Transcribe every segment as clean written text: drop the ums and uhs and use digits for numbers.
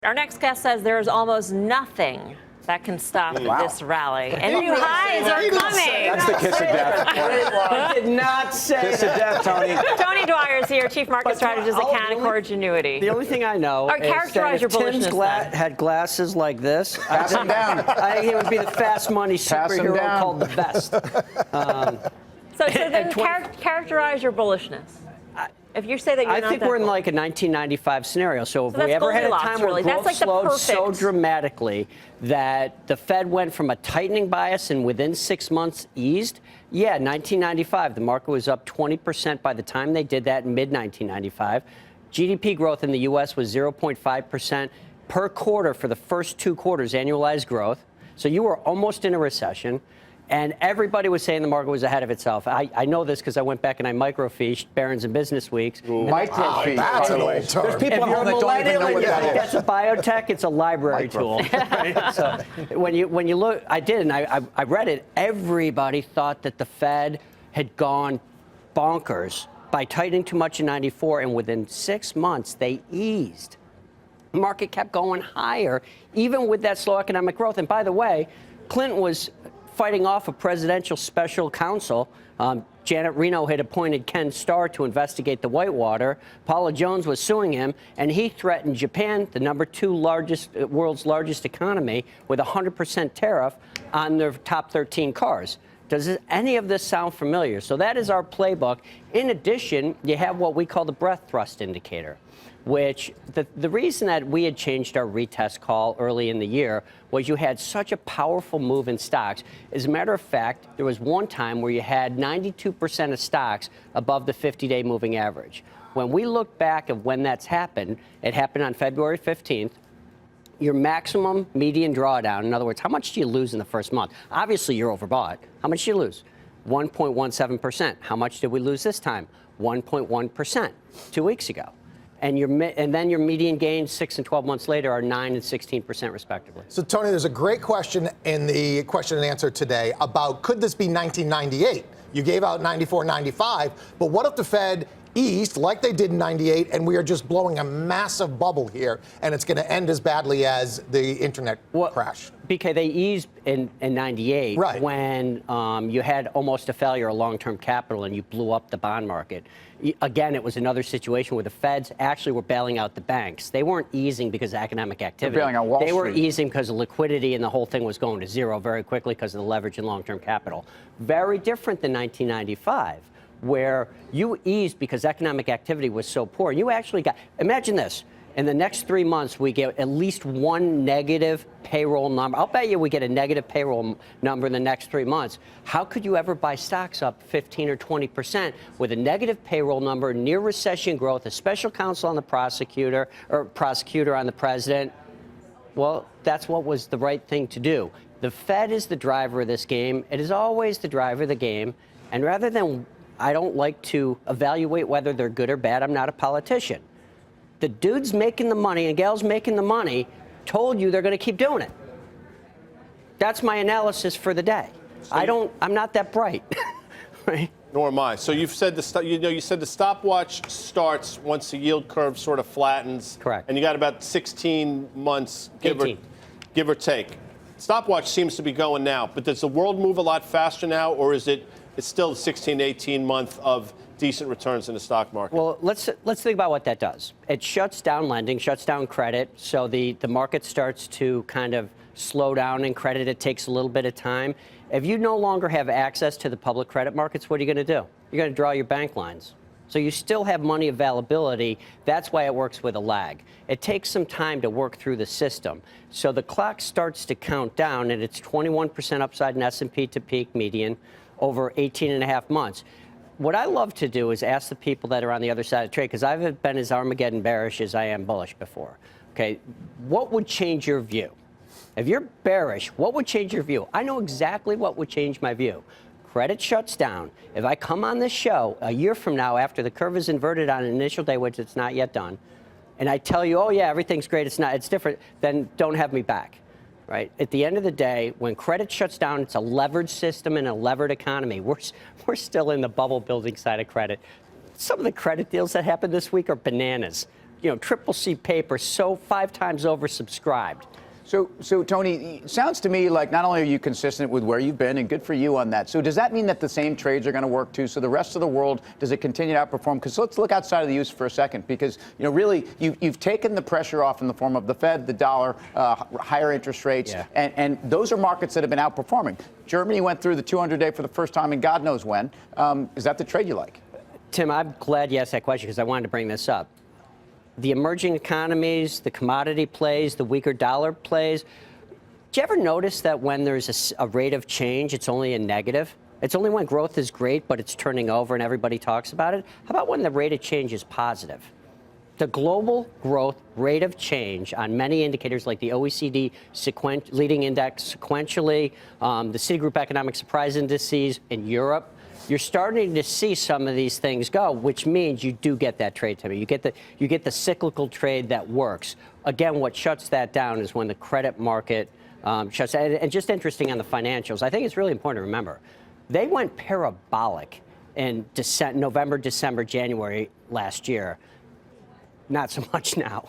Our next guest says there is almost nothing that can stop this rally. And new highs are coming. That's the kiss of death. I did not say Kiss of death, Tony. Tony Dwyer is here, Chief Market Strategist at Canaccord Genuity. The only thing I know is characterize your that if Tim's bullishness had glasses like this, Pass him down. I think it would be the fast money Pass him superhero down. called the Best. So then characterize your bullishness. If you say that you're I not think that we're in like a 1995 scenario. So if we that's ever had a Goldilocks, time where really. That's growth like the slowed so perfect- dramatically that the Fed went from a tightening bias and within 6 months eased, 1995, the market was up 20% by the time they did that in mid-1995. GDP growth in the U.S. was 0.5% per quarter for the first 2 quarters, annualized growth. So you were almost in a recession. And everybody was saying the market was ahead of itself. I know this because I went back and I microfiche Barron's and Business Weeks. Microfiche, that's by the an way. old term. There's people If at you're home a that don't even know millennial what and you that think is. that's a biotech, it's a library tool. Right? So when you look, I did, and I read it. Everybody thought that the Fed had gone bonkers by tightening too much in '94, and within 6 months they eased. The market kept going higher, even with that slow economic growth. And by the way, Clinton was fighting off a presidential special counsel. Janet Reno had appointed Ken Starr to investigate the Whitewater. Paula Jones was suing him, and he threatened Japan, the #2 world's largest economy, with a 100% tariff on their top 13 cars. Does any of this sound familiar? So that is our playbook. In addition, you have what we call the breadth thrust indicator, which the reason that we had changed our retest call early in the year was you had such a powerful move in stocks. As a matter of fact, there was one time where you had 92% of stocks above the 50-day moving average. When we look back at when that's happened, it happened on February 15th. Your maximum median drawdown, in other words, how much do you lose in the first month? Obviously, you're overbought. How much do you lose? 1.17%. How much did we lose this time? 1.1% 2 weeks ago. And then your median gains 6 and 12 months later are 9 and 16% respectively. So, Tony, there's a great question in the question and answer today about could this be 1998? You gave out 94, 95, but what if the Fed eased like they did in 98 and we are just blowing a massive bubble here and it's going to end as badly as the internet crash? BK, they eased in 98 when you had almost a failure of long-term capital and you blew up the bond market. Again, it was another situation where the Feds actually were bailing out the banks. They weren't easing because of economic activity. They're bailing out Wall They were Street. easing because of liquidity, and the whole thing was going to zero very quickly because of the leverage in long-term capital. Very different than 1995, where you eased because economic activity was so poor. You actually got, imagine this, in the next 3 months, we get at least one negative payroll number. I'll bet you we get a negative payroll number in the next 3 months. How could you ever buy stocks up 15 or 20% with a negative payroll number, near recession growth, a special counsel on the prosecutor, or prosecutor on the president? Well, that's what was the right thing to do. The Fed is the driver of this game. It is always the driver of the game. And rather than, I don't like to evaluate whether they're good or bad. I'm not a politician. The dudes making the money and gals making the money told you they're going to keep doing it. That's my analysis for the day. I'm not that bright. Right? Nor am I. So you've said you said the stopwatch starts once the yield curve sort of flattens. Correct. And you got about 16 months, give or take. Stopwatch seems to be going now, but does the world move a lot faster now, or is it's still 16 to 18 months of decent returns in the stock market? Well, let's think about what that does. It shuts down lending, shuts down credit, so the market starts to kind of slow down in credit. It takes a little bit of time. If you no longer have access to the public credit markets, what are you going to do? You're going to draw your bank lines. So you still have money availability. That's why it works with a lag. It takes some time to work through the system. So the clock starts to count down, and it's 21% upside in S&P to peak median over 18 and a half months. What I love to do is ask the people that are on the other side of the trade, because I've been as Armageddon bearish as I am bullish before. Okay, what would change your view? If you're bearish, what would change your view? I know exactly what would change my view. Credit shuts down. If I come on this show a year from now after the curve is inverted on an initial day, which it's not yet done, and I tell you, oh yeah, everything's great, it's different, then don't have me back. Right? At the end of the day, when credit shuts down, it's a leveraged system and a levered economy. We're still in the bubble building side of credit. Some of the credit deals that happened this week are bananas. triple C paper so 5 times oversubscribed. So Tony, it sounds to me like not only are you consistent with where you've been, and good for you on that. So does that mean that the same trades are going to work too? So the rest of the world, does it continue to outperform? Because let's look outside of the U.S. for a second, because really you've taken the pressure off in the form of the Fed, the dollar, higher interest rates, and those are markets that have been outperforming. Germany went through the 200-day for the first time, and God knows when. Is that the trade you like? Tim, I'm glad you asked that question because I wanted to bring this up. The emerging economies, the commodity plays, the weaker dollar plays. Do you ever notice that when there's a rate of change, it's only a negative? It's only when growth is great, but it's turning over and everybody talks about it. How about when the rate of change is positive? The global growth rate of change on many indicators like the OECD leading index sequentially, the Citigroup Economic Surprise Indices in Europe, you're starting to see some of these things go, which means you do get that trade, Timmy. You get the cyclical trade that works. Again, what shuts that down is when the credit market shuts down. And just interesting on the financials, I think it's really important to remember, they went parabolic in November, December, January last year. Not so much now.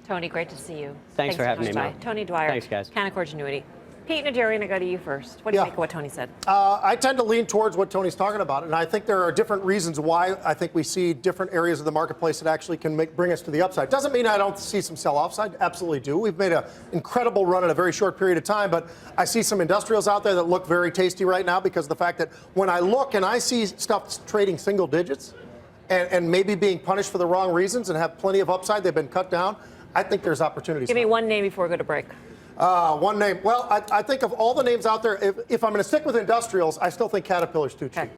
Tony, great to see you. Thanks for having me, Mel. Mel. Tony Dwyer. Thanks, guys. Canaccord Genuity. Pete Najarian, I go to you first. What do you think of what Tony said? I tend to lean towards what Tony's talking about, and I think there are different reasons why I think we see different areas of the marketplace that actually can bring us to the upside. Doesn't mean I don't see some sell-offs. I absolutely do. We've made an incredible run in a very short period of time, but I see some industrials out there that look very tasty right now because of the fact that when I look and I see stuff trading single digits and maybe being punished for the wrong reasons and have plenty of upside, they've been cut down, I think there's opportunities. Give me one name before we go to break. One name. Well, I think of all the names out there, if I'm going to stick with industrials, I still think Caterpillar's too cheap. Okay.